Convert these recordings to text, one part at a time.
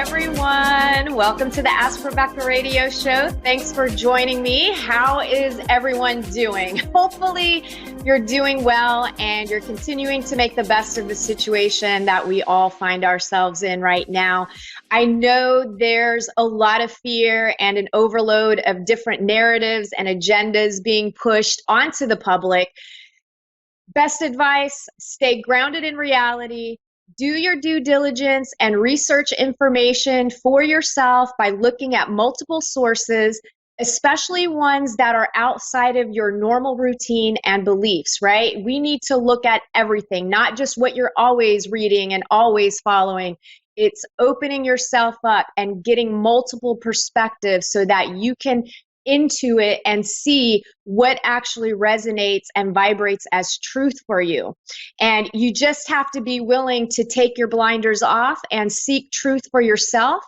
everyone. Welcome to the Ask Rebecca radio show. Thanks for joining me. How is everyone doing? Hopefully you're doing well and you're continuing to make the best of the situation that we all find ourselves in right now. I know there's a lot of fear and an overload of different narratives and agendas being pushed onto the public. Best advice, stay grounded in reality. Do your due diligence and research information for yourself by looking at multiple sources, especially ones that are outside of your normal routine and beliefs, right? We need to look at everything, not just what you're always reading and always following. It's opening yourself up and getting multiple perspectives so that you can intuit and see what actually resonates and vibrates as truth for you. And you just have to be willing to take your blinders off and seek truth for yourself.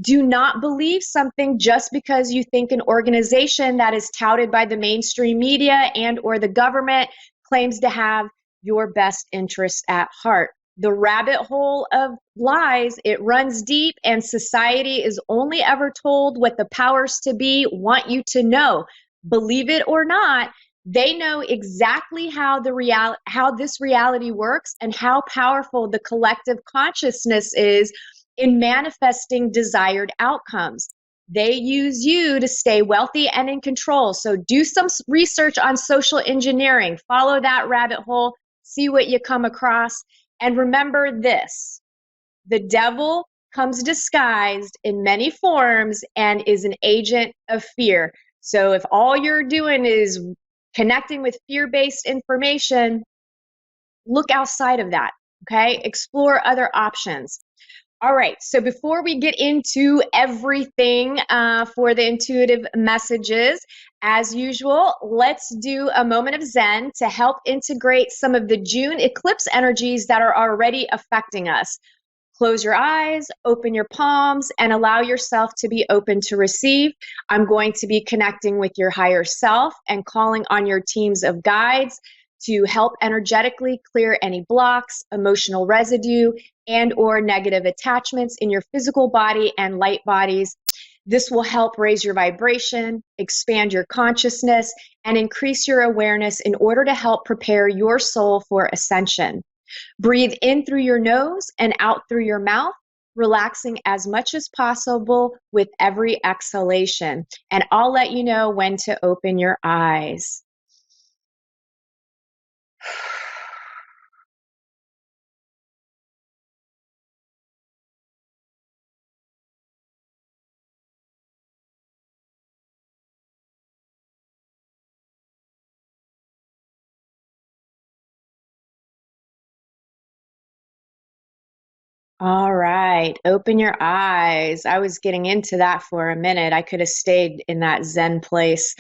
Do not believe something just because you think an organization that is touted by the mainstream media and or the government claims to have your best interests at heart. The rabbit hole of lies, it runs deep, and society is only ever told what the powers to be want you to know. Believe it or not, they know exactly how this reality works and how powerful the collective consciousness is in manifesting desired outcomes. They use you to stay wealthy and in control. So do some research on social engineering. Follow that rabbit hole, see what you come across. And remember this, the devil comes disguised in many forms and is an agent of fear. So if all you're doing is connecting with fear-based information, look outside of that, okay? Explore other options. All right, so before we get into everything for the intuitive messages, as usual, let's do a moment of Zen to help integrate some of the June eclipse energies that are already affecting us. Close your eyes, open your palms, and allow yourself to be open to receive. I'm going to be connecting with your higher self and calling on your teams of guides to help energetically clear any blocks, emotional residue, and or negative attachments in your physical body and light bodies. This will help raise your vibration, expand your consciousness, and increase your awareness in order to help prepare your soul for ascension. Breathe in through your nose and out through your mouth, relaxing as much as possible with every exhalation. And I'll let you know when to open your eyes. All right, open your eyes. I was getting into that for a minute. I could have stayed in that Zen place.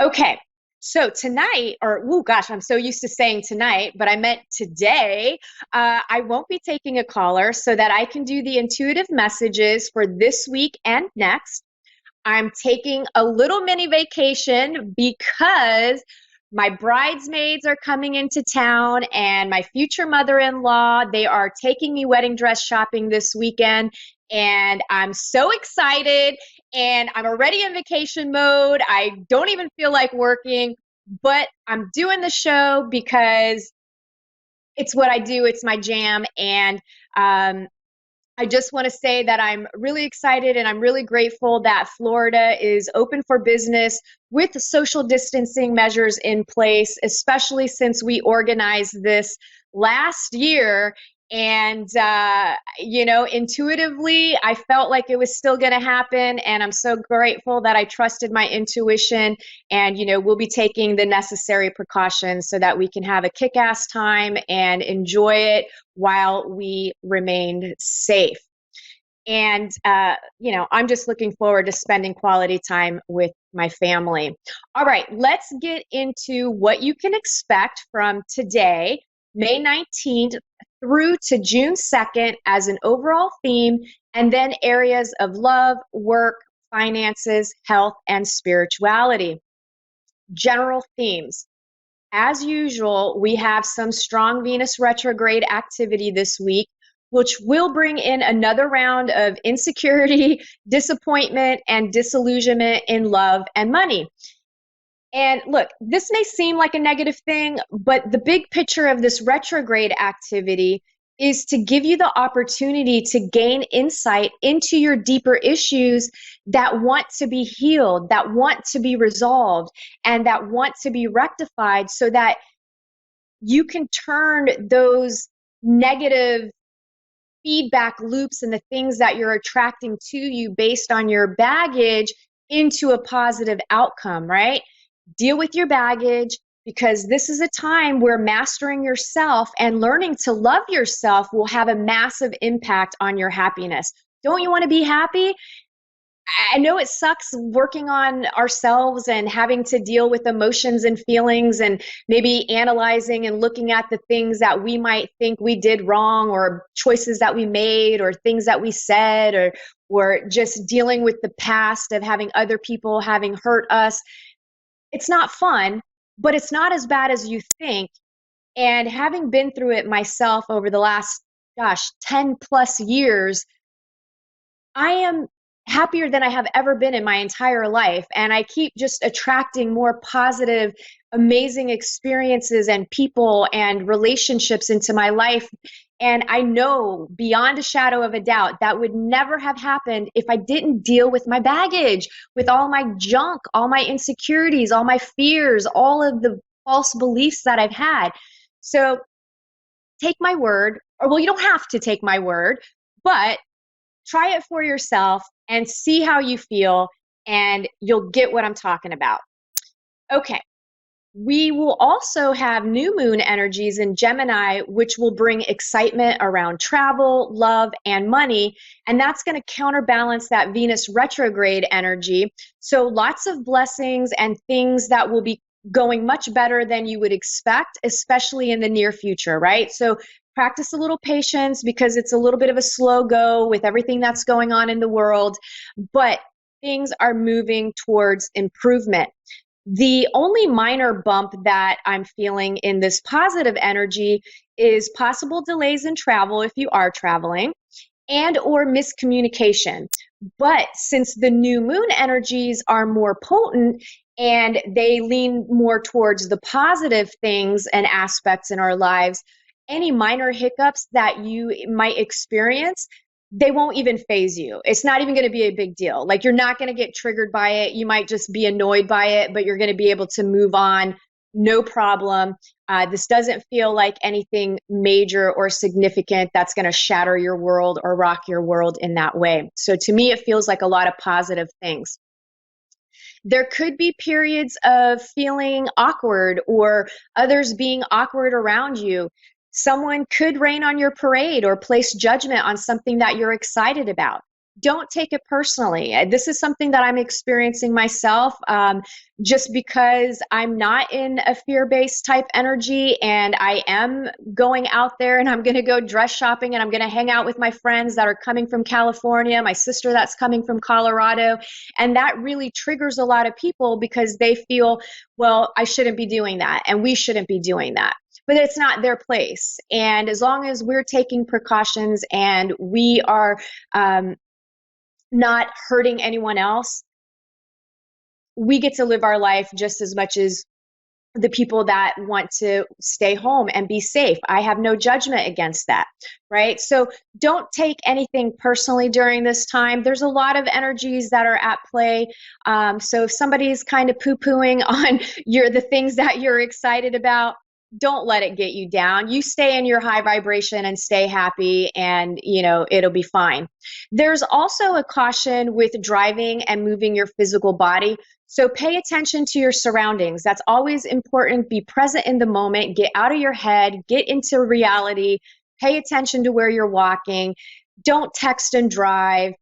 Okay, so tonight, I'm so used to saying tonight, but I meant today, I won't be taking a caller so that I can do the intuitive messages for this week and next. I'm taking a little mini vacation because my bridesmaids are coming into town and my future mother-in-law, they are taking me wedding dress shopping this weekend. And I'm so excited and I'm already in vacation mode. I don't even feel like working, but I'm doing the show because it's what I do. It's my jam. And I just want to say that I'm really excited and I'm really grateful that Florida is open for business with social distancing measures in place, especially since we organized this last year. And, intuitively, I felt like it was still going to happen. And I'm so grateful that I trusted my intuition. And, we'll be taking the necessary precautions so that we can have a kick-ass time and enjoy it while we remain safe. And, I'm just looking forward to spending quality time with my family. All right, let's get into what you can expect from today, May 19th, through to June 2nd as an overall theme, and then areas of love, work, finances, health, and spirituality. General themes. As usual, we have some strong Venus retrograde activity this week, which will bring in another round of insecurity, disappointment, and disillusionment in love and money. And look, this may seem like a negative thing, but the big picture of this retrograde activity is to give you the opportunity to gain insight into your deeper issues that want to be healed, that want to be resolved, and that want to be rectified so that you can turn those negative feedback loops and the things that you're attracting to you based on your baggage into a positive outcome, right? Deal with your baggage, because this is a time where mastering yourself and learning to love yourself will have a massive impact on your happiness. Don't you want to be happy? I know it sucks working on ourselves and having to deal with emotions and feelings and maybe analyzing and looking at the things that we might think we did wrong, or choices that we made, or things that we said, or just dealing with the past of having other people having hurt us. It's not fun, but it's not as bad as you think. And having been through it myself over the last, 10 plus years, I am happier than I have ever been in my entire life. And I keep just attracting more positive, amazing experiences and people and relationships into my life. And I know beyond a shadow of a doubt that would never have happened if I didn't deal with my baggage, with all my junk, all my insecurities, all my fears, all of the false beliefs that I've had. So take my word, or well, you don't have to take my word, but try it for yourself and see how you feel, and you'll get what I'm talking about. Okay. We will also have new moon energies in Gemini, which will bring excitement around travel, love, and money. And that's going to counterbalance that Venus retrograde energy. So lots of blessings and things that will be going much better than you would expect, especially in the near future, right? So practice a little patience, because it's a little bit of a slow go with everything that's going on in the world, but things are moving towards improvement. The only minor bump that I'm feeling in this positive energy is possible delays in travel if you are traveling, and or miscommunication. But since the new moon energies are more potent and they lean more towards the positive things and aspects in our lives, any minor hiccups that you might experience, they won't even phase you. It's not even going to be a big deal. Like, you're not going to get triggered by it. You might just be annoyed by it, but you're going to be able to move on. No problem. This doesn't feel like anything major or significant that's going to shatter your world or rock your world in that way. So to me, it feels like a lot of positive things. There could be periods of feeling awkward or others being awkward around you. Someone could rain on your parade or place judgment on something that you're excited about. Don't take it personally. This is something that I'm experiencing myself, just because I'm not in a fear-based type energy, and I am going out there and I'm going to go dress shopping and I'm going to hang out with my friends that are coming from California, my sister that's coming from Colorado. And that really triggers a lot of people because they feel, well, I shouldn't be doing that and we shouldn't be doing that. But it's not their place. And as long as we're taking precautions and we are not hurting anyone else, we get to live our life just as much as the people that want to stay home and be safe. I have no judgment against that, right? So don't take anything personally during this time. There's a lot of energies that are at play. So if somebody's kind of poo-pooing on the things that you're excited about, don't let it get you down. You stay in your high vibration and stay happy, and it'll be fine. There's also a caution with driving and moving your physical body. So pay attention to your surroundings. That's always important. Be present in the moment. Get out of your head. Get into reality. Pay attention to where you're walking. Don't text and drive.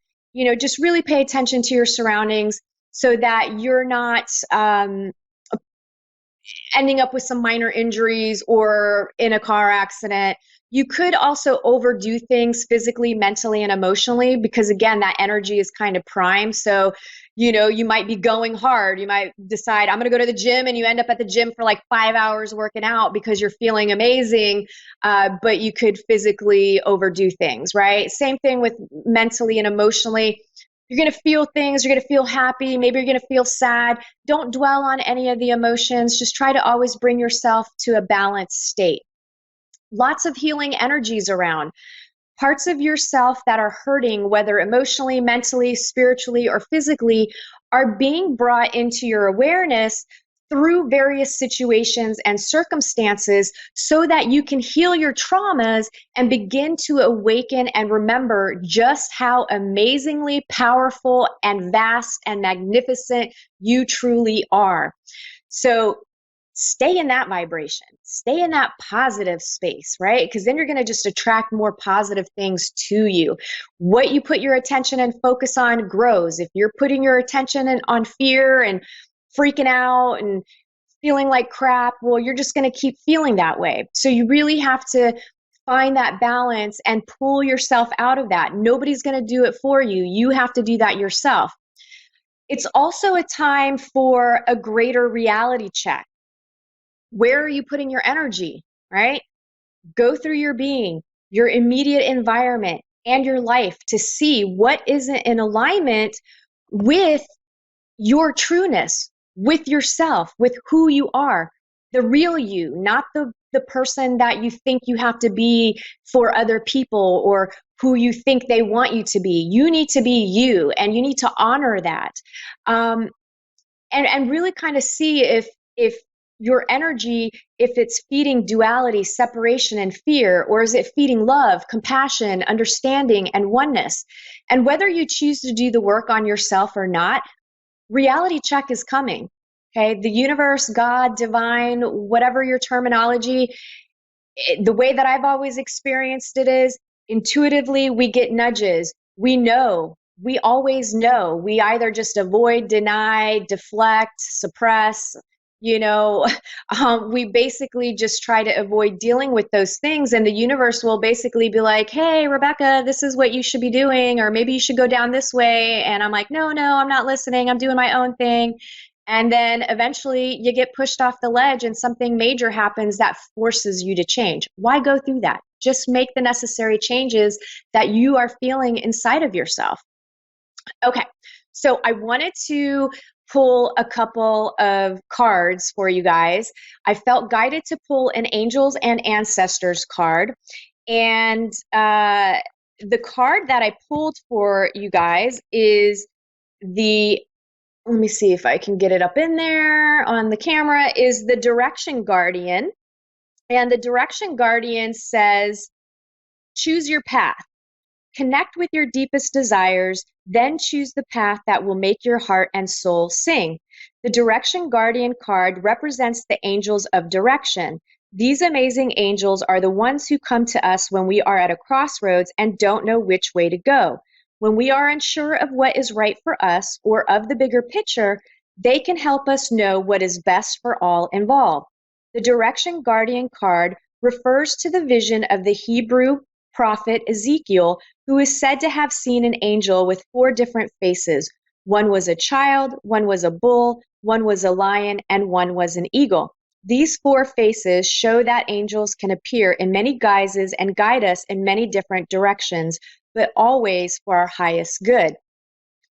Just really pay attention to your surroundings so that you're not ending up with some minor injuries or in a car accident. You could also overdo things physically, mentally, and emotionally because, again, that energy is kind of prime. So, you might be going hard. You might decide, I'm going to go to the gym, and you end up at the gym for like 5 hours working out because you're feeling amazing. But you could physically overdo things, right? Same thing with mentally and emotionally. You're going to feel things. You're going to feel happy. Maybe you're going to feel sad. Don't dwell on any of the emotions. Just try to always bring yourself to a balanced state. Lots of healing energies around. Parts of yourself that are hurting, whether emotionally, mentally, spiritually, or physically, are being brought into your awareness through various situations and circumstances so that you can heal your traumas and begin to awaken and remember just how amazingly powerful and vast and magnificent you truly are. So stay in that vibration, stay in that positive space, right? Because then you're going to just attract more positive things to you. What you put your attention and focus on grows. If you're putting your attention on fear and freaking out and feeling like crap, well, you're just going to keep feeling that way. So you really have to find that balance and pull yourself out of that. Nobody's going to do it for you. You have to do that yourself. It's also a time for a greater reality check. Where are you putting your energy, right? Go through your being, your immediate environment, and your life to see what isn't in alignment with your trueness, with yourself, with who you are, the real you, not the person that you think you have to be for other people or who you think they want you to be. You need to be you, and you need to honor that. And really kind of see if your energy, if it's feeding duality, separation, and fear, or is it feeding love, compassion, understanding, and oneness? And whether you choose to do the work on yourself or not, reality check is coming. Okay, the universe, God, divine, whatever your terminology, the way that I've always experienced it is intuitively we get nudges. We know. We always know. We either just avoid, deny, deflect, suppress. We basically just try to avoid dealing with those things. And the universe will basically be like, hey, Rebecca, this is what you should be doing, or maybe you should go down this way. And I'm like, no, I'm not listening. I'm doing my own thing. And then eventually you get pushed off the ledge and something major happens that forces you to change. Why go through that? Just make the necessary changes that you are feeling inside of yourself. Okay, so I wanted to pull a couple of cards for you guys. I felt guided to pull an Angels and Ancestors card. And the card that I pulled for you guys is let me see if I can get it up in there on the camera, is the Direction Guardian. And the Direction Guardian says, choose your path. Connect with your deepest desires, then choose the path that will make your heart and soul sing. The Direction Guardian card represents the angels of direction. These amazing angels are the ones who come to us when we are at a crossroads and don't know which way to go. When we are unsure of what is right for us or of the bigger picture, they can help us know what is best for all involved. The Direction Guardian card refers to the vision of the Hebrew prophet Ezekiel, who is said to have seen an angel with 4 different faces. One was a child, one was a bull, one was a lion, and one was an eagle. These 4 faces show that angels can appear in many guises and guide us in many different directions, but always for our highest good.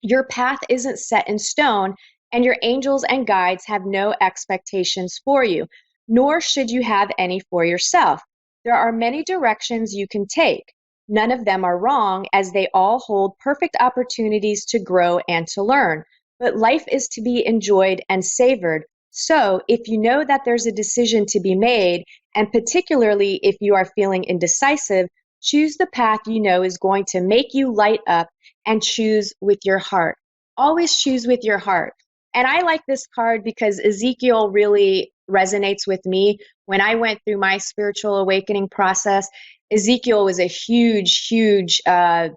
Your path isn't set in stone, and your angels and guides have no expectations for you, nor should you have any for yourself. There are many directions you can take. None of them are wrong, as they all hold perfect opportunities to grow and to learn. But life is to be enjoyed and savored. So if you know that there's a decision to be made, and particularly if you are feeling indecisive, choose the path you know is going to make you light up, and choose with your heart. Always choose with your heart. And I like this card because Ezekiel really resonates with me. When I went through my spiritual awakening process, Ezekiel was a huge thing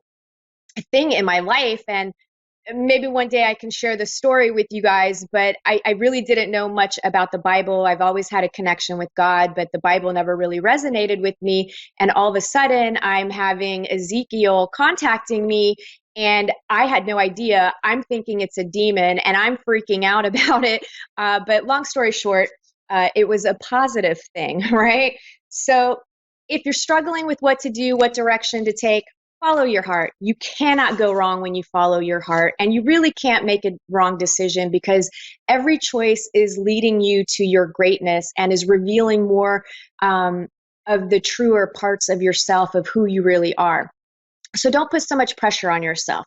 in my life. And maybe one day I can share the story with you guys, but I really didn't know much about the Bible. I've always had a connection with God, but the Bible never really resonated with me. And all of a sudden, I'm having Ezekiel contacting me, and I had no idea. I'm thinking it's a demon, and I'm freaking out about it. But long story short, it was a positive thing, right? So if you're struggling with what to do, what direction to take, follow your heart. You cannot go wrong when you follow your heart, and you really can't make a wrong decision because every choice is leading you to your greatness and is revealing more of the truer parts of yourself, of who you really are. So don't put so much pressure on yourself.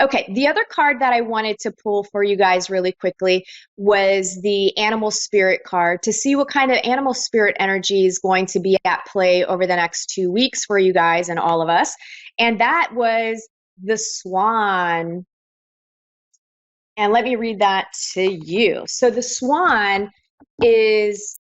Okay, the other card that I wanted to pull for you guys really quickly was the animal spirit card to see what kind of animal spirit energy is going to be at play over the next 2 weeks for you guys and all of us. And that was the swan. And let me read that to you. So the swan is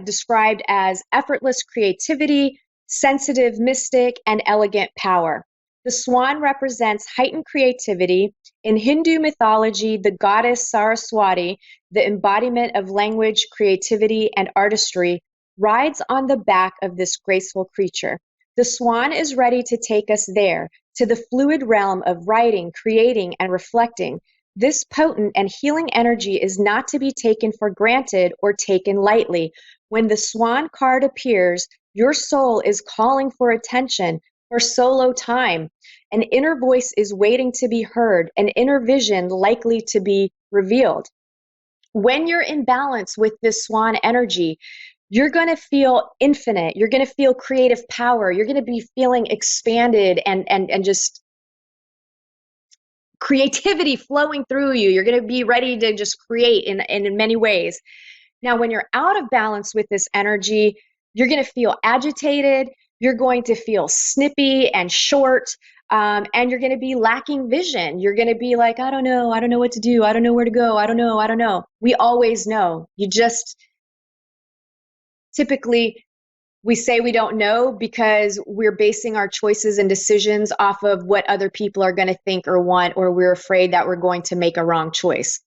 described as effortless creativity, sensitive mystic, and elegant power. The swan represents heightened creativity. In Hindu mythology, the goddess Saraswati, the embodiment of language, creativity, and artistry, rides on the back of this graceful creature. The swan is ready to take us there, to the fluid realm of writing, creating, and reflecting. This potent and healing energy is not to be taken for granted or taken lightly. When the swan card appears, your soul is calling for attention, for solo time. An inner voice is waiting to be heard, an inner vision likely to be revealed. When you're in balance with this swan energy, you're going to feel infinite. You're going to feel creative power. You're going to be feeling expanded and just creativity flowing through you. You're going to be ready to just create in many ways. Now, when you're out of balance with this energy, you're going to feel agitated. You're going to feel snippy and short, and you're going to be lacking vision. You're going to be like, I don't know what to do. I don't know where to go. I don't know. We always know. You just typically, we say we don't know because we're basing our choices and decisions off of what other people are going to think or want, or we're afraid that we're going to make a wrong choice.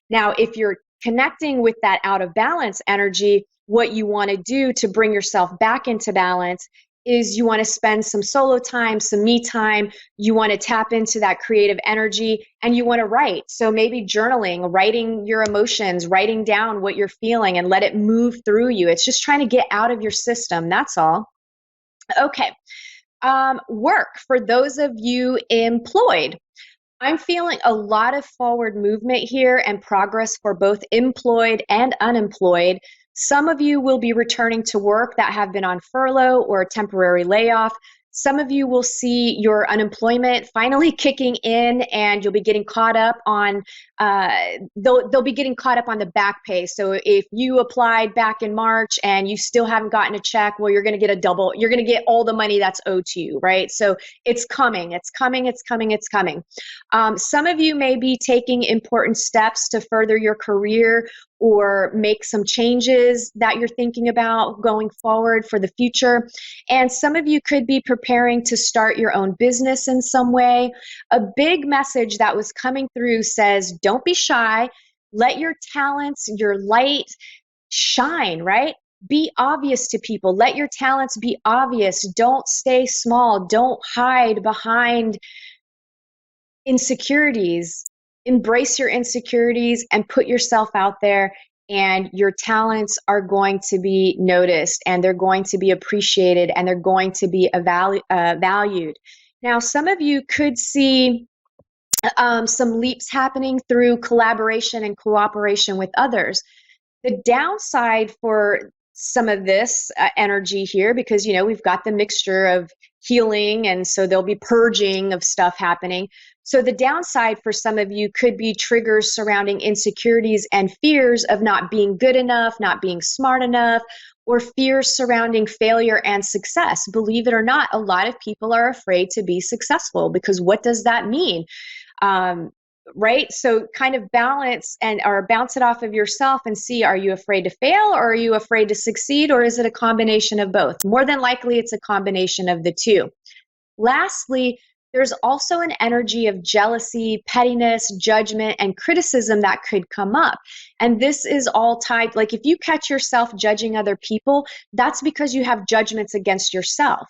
Now, if you're connecting with that out of balance energy, what you want to do to bring yourself back into balance is you want to spend some solo time, some me time. You want to tap into that creative energy and you want to write. So maybe journaling, writing your emotions, writing down what you're feeling and let it move through you. It's just trying to get out of your system. That's all. Okay. Work for those of you employed. I'm feeling a lot of forward movement here and progress for both employed and unemployed. Some of you will be returning to work that have been on furlough or a temporary layoff. Some of you will see your unemployment finally kicking in and you'll be getting caught up on, they'll be getting caught up on the back pay. So if you applied back in March and you still haven't gotten a check, well, you're going to get a double, you're going to get all the money that's owed to you, right? So it's coming. Some of you may be taking important steps to further your career or make some changes that you're thinking about going forward for the future. And some of you could be preparing to start your own business in some way. A big message that was coming through says, don't be shy. Let your talents, your light shine, right? Be obvious to people. Let your talents be obvious. Don't stay small. Don't hide behind insecurities. Embrace your insecurities and put yourself out there, and your talents are going to be noticed and they're going to be appreciated and they're going to be valued. Now, some of you could see some leaps happening through collaboration and cooperation with others. The downside for some of this energy here, because, we've got the mixture of healing and so there'll be purging of stuff happening. So the downside for some of you could be triggers surrounding insecurities and fears of not being good enough, not being smart enough, or fears surrounding failure and success. Believe it or not, a lot of people are afraid to be successful because what does that mean? Right? So kind of balance or bounce it off of yourself and see, are you afraid to fail or are you afraid to succeed, or is it a combination of both? More than likely, it's a combination of the two. Lastly, there's also an energy of jealousy, pettiness, judgment, and criticism that could come up. And this is all tied, like if you catch yourself judging other people, that's because you have judgments against yourself,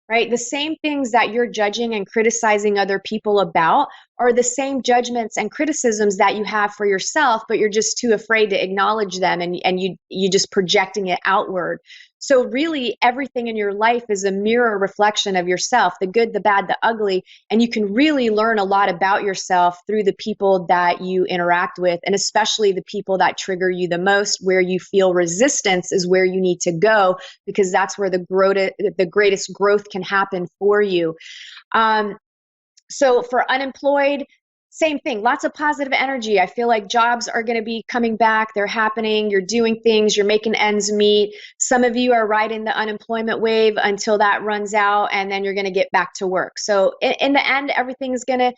right? The same things that you're judging and criticizing other people about are the same judgments and criticisms that you have for yourself, but you're just too afraid to acknowledge them, and you just projecting it outward. So really everything in your life is a mirror reflection of yourself, the good, the bad, the ugly, and you can really learn a lot about yourself through the people that you interact with, and especially the people that trigger you the most. Where you feel resistance is where you need to go, because that's where the greatest growth can happen for you. So for unemployed, same thing, lots of positive energy. I feel like jobs are going to be coming back. They're happening. You're doing things. You're making ends meet. Some of you are riding the unemployment wave until that runs out, and then you're going to get back to work. So in the end, everything's going to,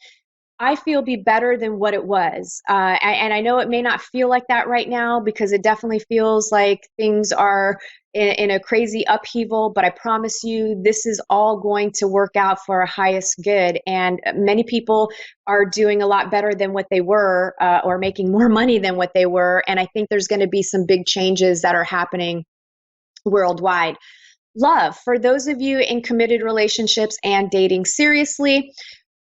I feel, be better than what it was. And I know it may not feel like that right now, because it definitely feels like things are in a crazy upheaval, but I promise you, this is all going to work out for our highest good. And many people are doing a lot better than what they were, or making more money than what they were. And I think there's going to be some big changes that are happening worldwide. Love, for those of you in committed relationships and dating seriously,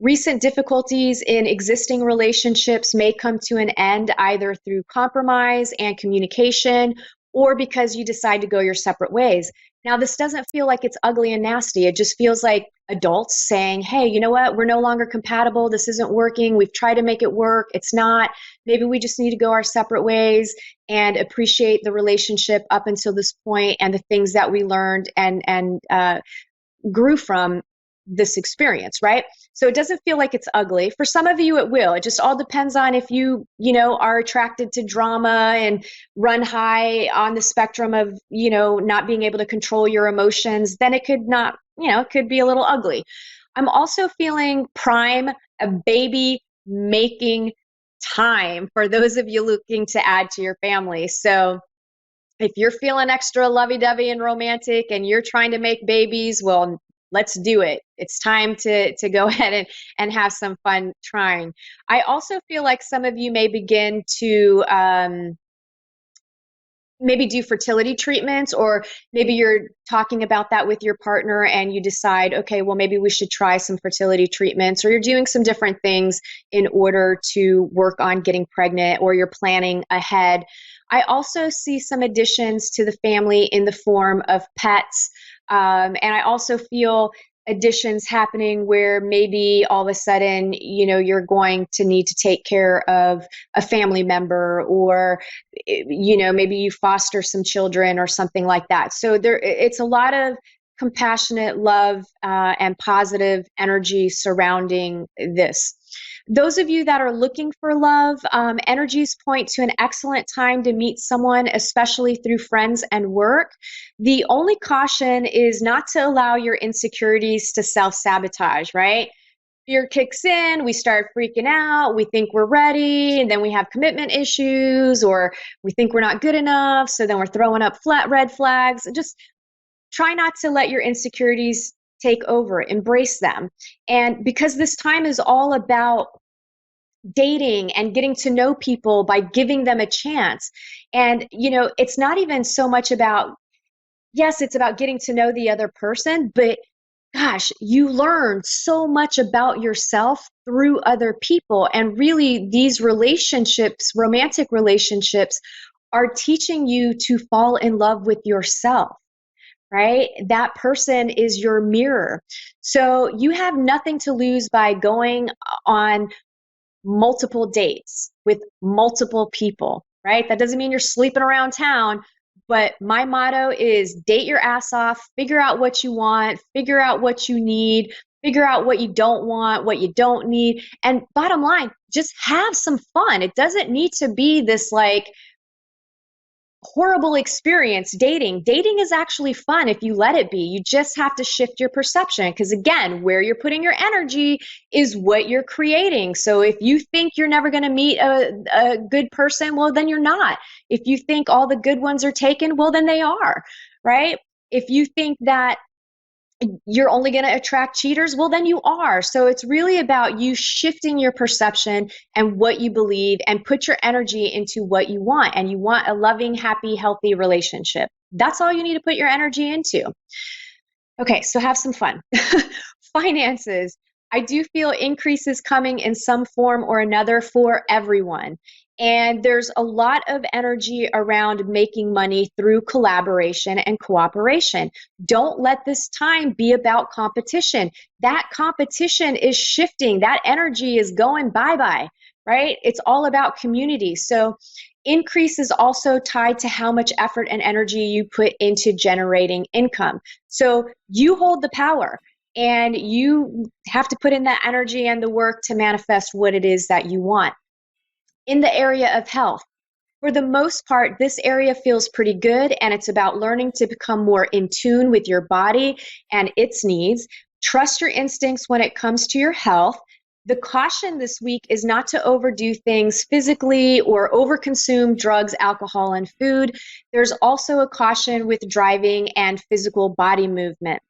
recent difficulties in existing relationships may come to an end either through compromise and communication, or because you decide to go your separate ways. Now, this doesn't feel like it's ugly and nasty. It just feels like adults saying, hey, you know what? We're no longer compatible. This isn't working. We've tried to make it work. It's not. Maybe we just need to go our separate ways and appreciate the relationship up until this point and the things that we learned and grew from this experience, right? So it doesn't feel like it's ugly. For some of you, it will. It just all depends on if you are attracted to drama and run high on the spectrum of, not being able to control your emotions. Then it could not, it could be a little ugly. I'm also feeling prime, a baby making time for those of you looking to add to your family. So if you're feeling extra lovey-dovey and romantic and you're trying to make babies, well, let's do it. It's time to go ahead and have some fun trying. I also feel like some of you may begin to maybe do fertility treatments, or maybe you're talking about that with your partner and you decide, okay, well, maybe we should try some fertility treatments, or you're doing some different things in order to work on getting pregnant, or you're planning ahead. I also see some additions to the family in the form of pets. And I also feel additions happening where maybe all of a sudden, you're going to need to take care of a family member, or, maybe you foster some children or something like that. So it's a lot of compassionate love and positive energy surrounding this. Those of you that are looking for love, energies point to an excellent time to meet someone, especially through friends and work. The only caution is not to allow your insecurities to self-sabotage, right? Fear kicks in, we start freaking out, we think we're ready, and then we have commitment issues, or we think we're not good enough, so then we're throwing up flat red flags. Just try not to let your insecurities take over, embrace them. And because this time is all about dating and getting to know people by giving them a chance. And, it's not even so much about, yes, it's about getting to know the other person, but gosh, you learn so much about yourself through other people. And really, these relationships, romantic relationships, are teaching you to fall in love with yourself. Right? That person is your mirror. So you have nothing to lose by going on multiple dates with multiple people, right? That doesn't mean you're sleeping around town, but my motto is date your ass off, figure out what you want, figure out what you need, figure out what you don't want, what you don't need. And bottom line, just have some fun. It doesn't need to be this like horrible experience dating. Dating is actually fun if you let it be. You just have to shift your perception, because again, where you're putting your energy is what you're creating. So if you think you're never going to meet a good person, well, then you're not. If you think all the good ones are taken, well, then they are, right? If you think that you're only going to attract cheaters. Well, then you are. So it's really about you shifting your perception and what you believe, and put your energy into what you want. And you want a loving, happy, healthy relationship. That's all you need to put your energy into. Okay, so have some fun. Finances. I do feel increases coming in some form or another for everyone. And there's a lot of energy around making money through collaboration and cooperation. Don't let this time be about competition. That competition is shifting. That energy is going bye-bye, right? It's all about community. So increase is also tied to how much effort and energy you put into generating income. So you hold the power, and you have to put in that energy and the work to manifest what it is that you want. In the area of health, for the most part, this area feels pretty good, and it's about learning to become more in tune with your body and its needs. Trust your instincts when it comes to your health. The caution this week is not to overdo things physically or overconsume drugs, alcohol, and food. There's also a caution with driving and physical body movement.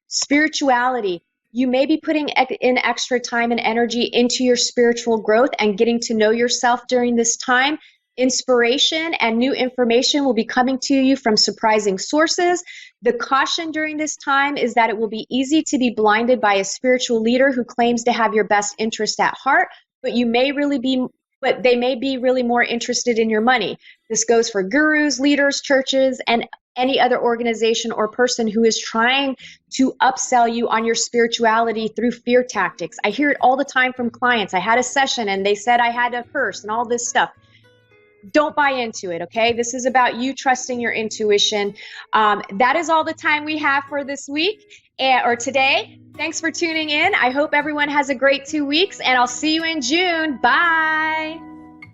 Spirituality. You may be putting in extra time and energy into your spiritual growth and getting to know yourself during this time. Inspiration and new information will be coming to you from surprising sources. The caution during this time is that it will be easy to be blinded by a spiritual leader who claims to have your best interest at heart, but they may be really more interested in your money. This goes for gurus, leaders, churches, and any other organization or person who is trying to upsell you on your spirituality through fear tactics. I hear it all the time from clients. I had a session and they said I had a curse and all this stuff. Don't buy into it, okay? This is about you trusting your intuition. That is all the time we have for this week or today. Thanks for tuning in. I hope everyone has a great 2 weeks, and I'll see you in June. Bye.